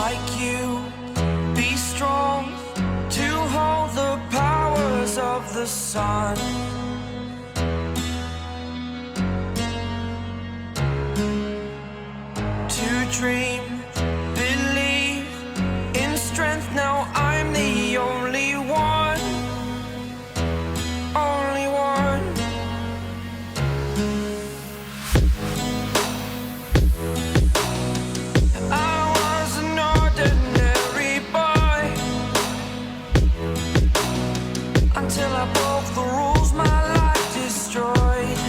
like you. Be strong to hold the powers of the sun. To dream, believe in strength. Now I'm the only one. Only one. I was an ordinary boy until I broke the rules. My life destroyed.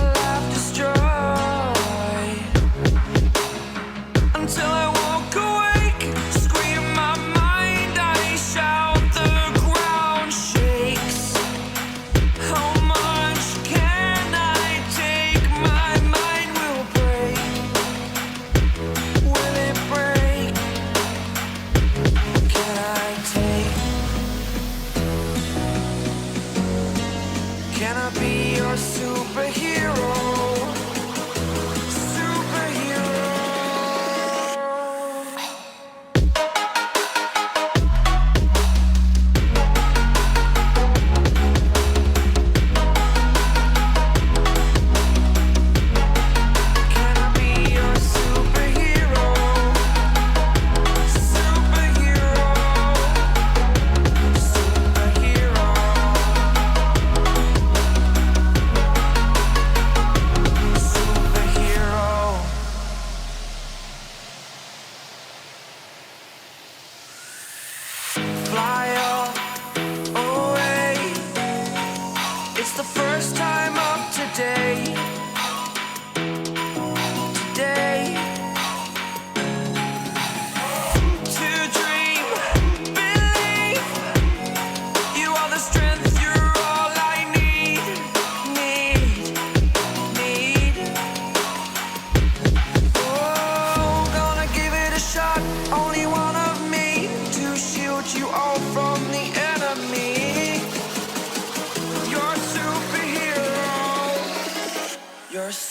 A life destroyed. Until I woke awake, scream my mind, I shout, the ground shakes. How much can I take? My mind will break. Will it break? Can I take? Can I be your superhero?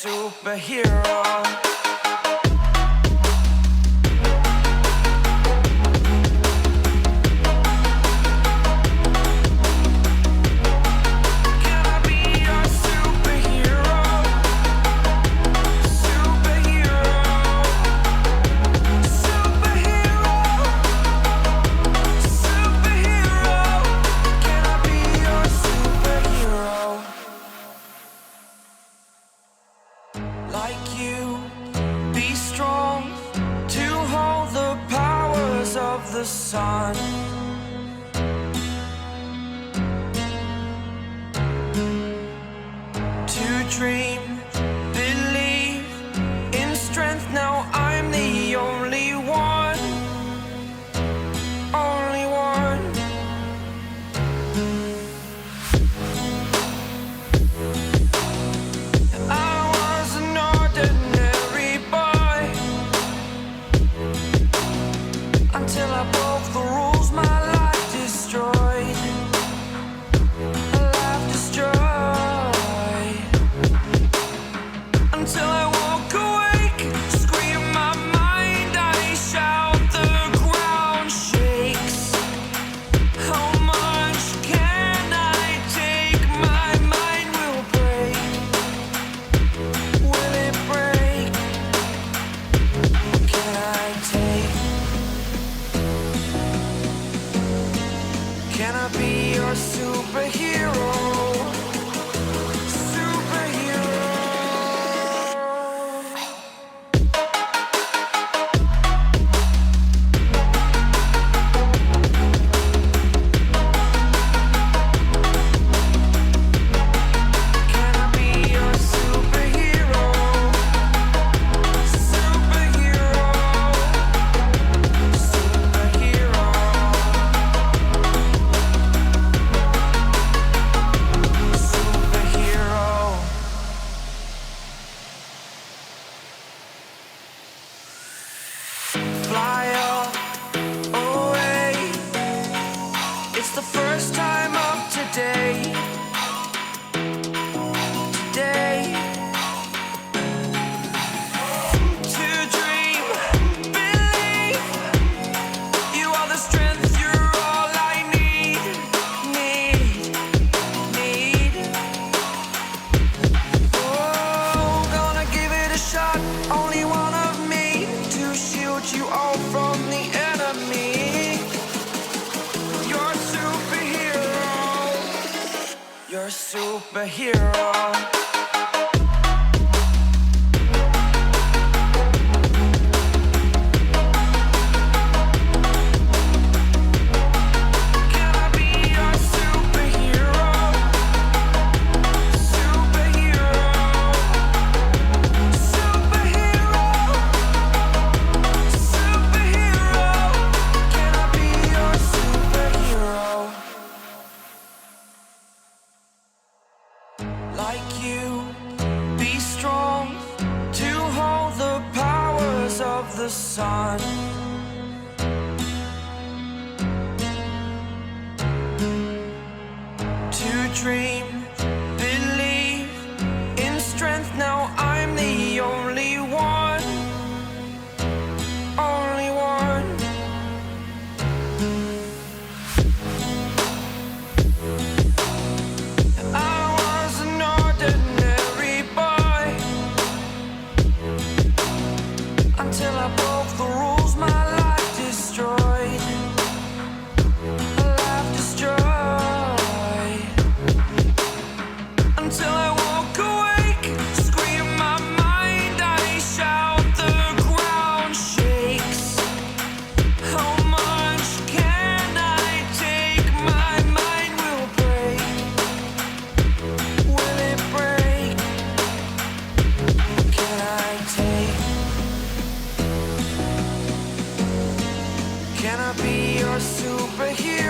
Superhero. The sun. To dream, believe in strength. Now I'm the only one. Only one. I was an ordinary boy until I broke the rules. My superhero? Sun. To dream, believe in strength. Now I'm the only one, only one. I was an ordinary boy until I broke the rules, my life destroyed. Life destroyed. Until I woke awake, scream my mind, I shout, the ground shakes. How much can I take? My mind will break. Will it break? Can I take? Can I be your superhero?